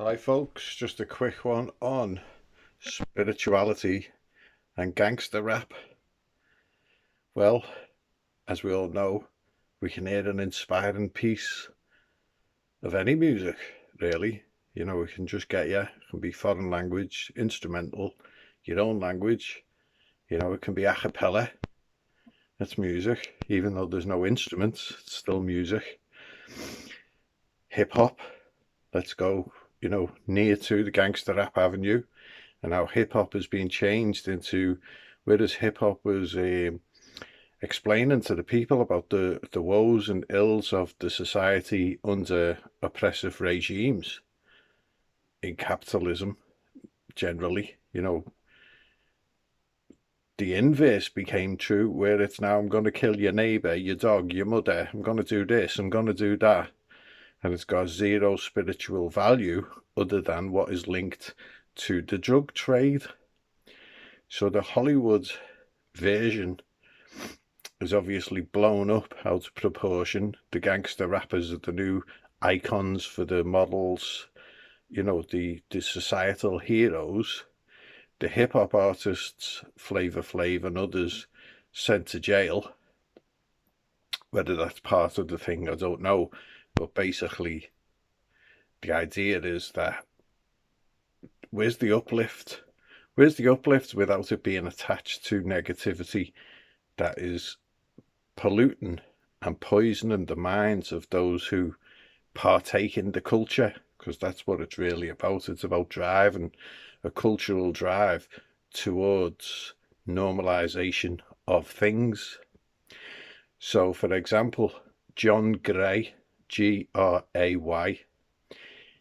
Hi folks, just a quick one on spirituality and gangster rap. Well, as we all know, we can hear an inspiring piece of any music, really. We can just get you. It can be foreign language, instrumental, your own language. It can be a cappella. It's music, even though there's no instruments, it's still music. Hip hop, let's go, near to the gangster rap avenue. And how hip hop has been changed into, whereas hip hop was explaining to the people about the woes and ills of the society under oppressive regimes in capitalism generally, the inverse became true, where it's now I'm going to kill your neighbor, your dog, your mother, I'm going to do this, I'm going to do that. And it's got zero spiritual value other than what is linked to the drug trade. So the Hollywood version is obviously blown up out of proportion. The gangster rappers are the new icons for the models, the societal heroes. The hip hop artists, Flavor Flav and others, sent to jail. Whether that's part of the thing, I don't know. But basically, the idea is that where's the uplift? Where's the uplift without it being attached to negativity that is polluting and poisoning the minds of those who partake in the culture? Because that's what it's really about. It's about driving a cultural drive towards normalization of things. So, for example, John Gray, Gray,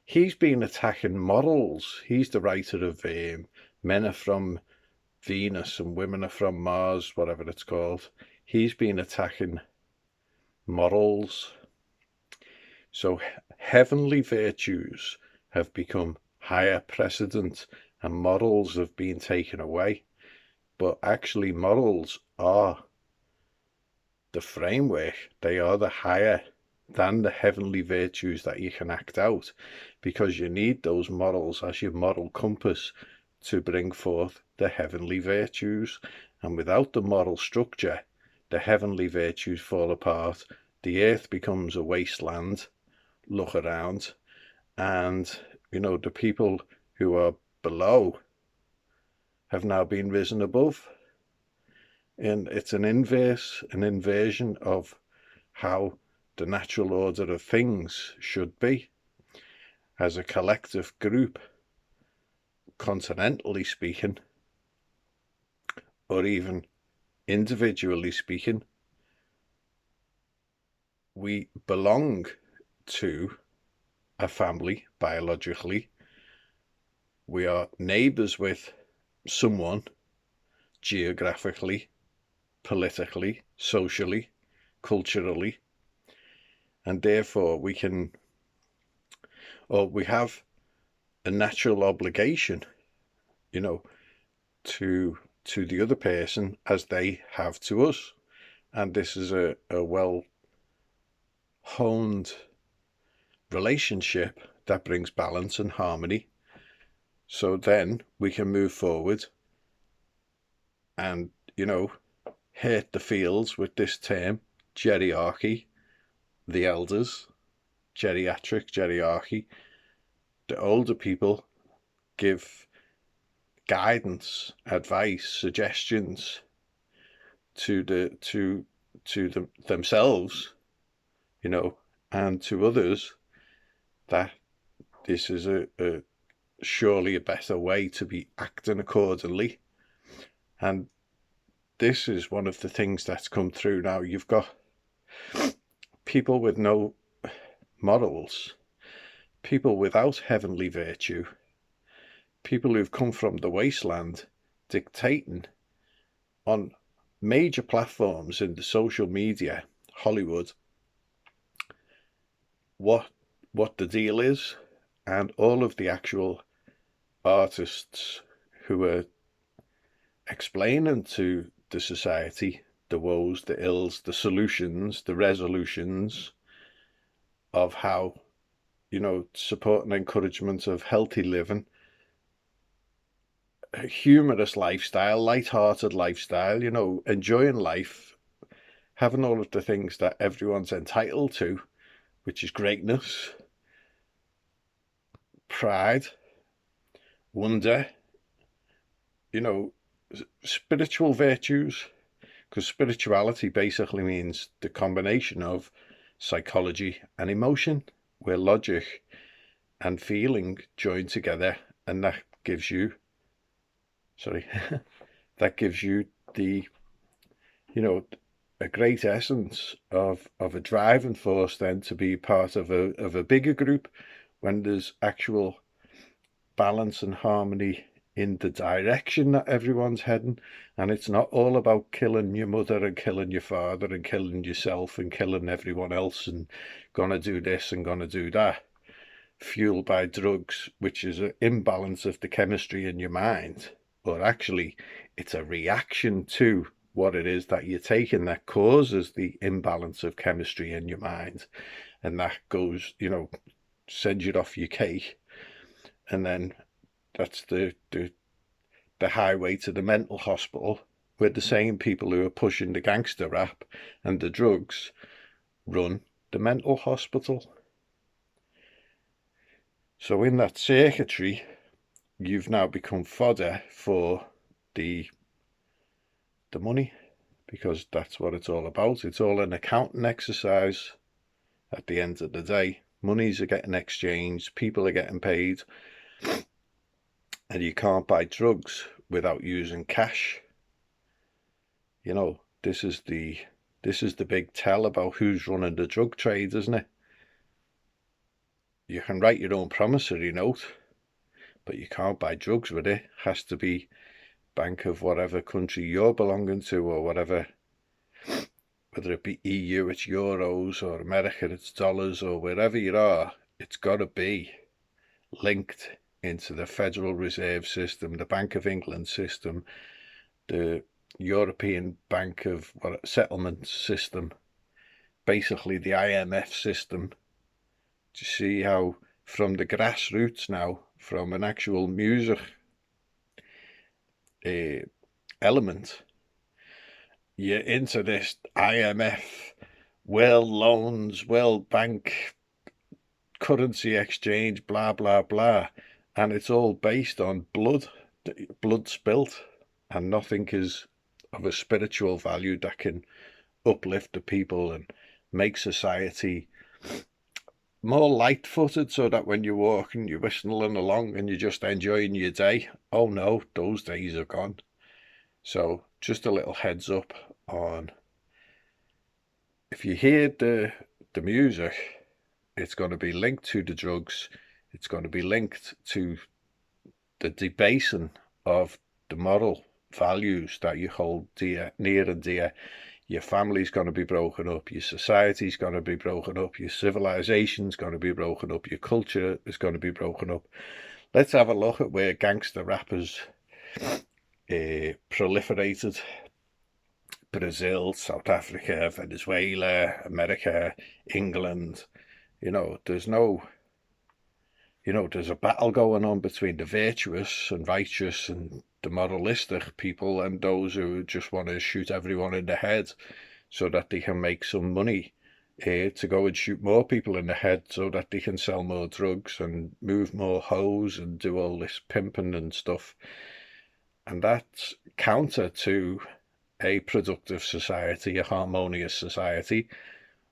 he's been attacking models. He's the writer of Men Are From Venus and Women Are From Mars, whatever it's called. He's been attacking morals. So heavenly virtues have become higher precedent and morals have been taken away. But actually, morals are the framework, they are the higher than the heavenly virtues that you can act out, because you need those morals as your moral compass to bring forth the heavenly virtues. And without the moral structure, the heavenly virtues fall apart, the earth becomes a wasteland. Look around, and the people who are below have now been risen above, and it's an inversion of how the natural order of things should be. As a collective group, continentally speaking, or even individually speaking, we belong to a family biologically. We are neighbours with someone geographically, politically, socially, culturally, and therefore we have a natural obligation, you know, to the other person as they have to us. And this is a well honed relationship that brings balance and harmony. So then we can move forward and, hurt the fields with this term, geriarchy, the elders, geriarchy. The older people give guidance, advice, suggestions to themselves, and to others, that this is a surely a better way to be acting accordingly. And this is one of the things that's come through now. You've got people with no morals, people without heavenly virtue, people who've come from the wasteland dictating on major platforms in the social media, Hollywood, what the deal is, and all of the actual artists who are explaining to the society the woes, the ills, the solutions, the resolutions of how you know, support and encouragement of healthy living, a humorous lifestyle, light-hearted lifestyle, you know, enjoying life, having all of the things that everyone's entitled to, which is greatness, pride, wonder, you know, spiritual virtues, because spirituality basically means the combination of psychology and emotion, where logic and feeling join together, and that gives you, sorry, that gives you the, you know, a great essence of a driving force then to be part of a bigger group, when there's actual balance and harmony in the direction that everyone's heading, and it's not all about killing your mother and killing your father and killing yourself and killing everyone else and gonna do this and gonna do that, fueled by drugs, which is an imbalance of the chemistry in your mind. But actually it's a reaction to what it is that you're taking that causes the imbalance of chemistry in your mind, and that goes, you know, sends you off your cake, and then that's the highway to the mental hospital, where the same people who are pushing the gangster rap and the drugs run the mental hospital. So in that circuitry, you've now become fodder for the money, because that's what it's all about. It's all an accounting exercise. At the end of the day, monies are getting exchanged, people are getting paid, and you can't buy drugs without using cash. You know, this is the big tell about who's running the drug trade, isn't it? You can write your own promissory note, but you can't buy drugs with it. It has to be bank of whatever country you're belonging to, or whatever, whether it be EU, it's euros, or America, it's dollars, or wherever you are, it's got to be linked into the Federal Reserve System, the Bank of England system, the European Bank of Settlement system, basically the IMF system. To see how from the grassroots now, from an actual music element, you're into this IMF, world loans, World Bank, currency exchange, blah, blah, blah. And it's all based on blood spilt, and nothing is of a spiritual value that can uplift the people and make society more light-footed, so that when you're walking, you're whistling along and you're just enjoying your day. Oh no, those days are gone. So just a little heads up on, if you hear the music, it's going to be linked to the drugs, it's going to be linked to the debasing of the moral values that you hold dear, near and dear. Your family's going to be broken up, your society's going to be broken up, your civilization's going to be broken up, your culture is going to be broken up. Let's have a look at where gangster rappers proliferated. Brazil, South Africa, Venezuela, America, England. You know, there's no, you know, there's a battle going on between the virtuous and righteous and the moralistic people and those who just want to shoot everyone in the head so that they can make some money, to go and shoot more people in the head so that they can sell more drugs and move more hoes and do all this pimping and stuff. And that's counter to a productive society, a harmonious society.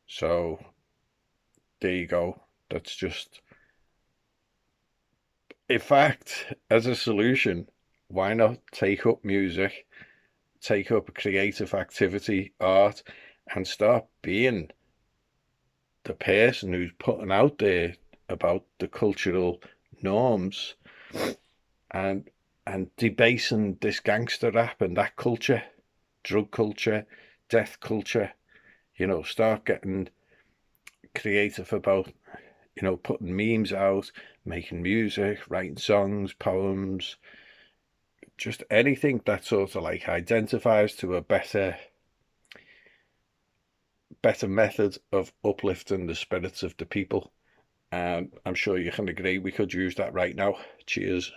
So there you go. That's just, in fact, as a solution, why not take up music, take up a creative activity, art, and start being the person who's putting out there about the cultural norms and debasing this gangster rap and that culture, drug culture, death culture. You know, start getting creative about, you know, putting memes out, making music, writing songs, poems, just anything that sort of like identifies to a better method of uplifting the spirits of the people. and I'm sure you can agree we could use that right now. Cheers.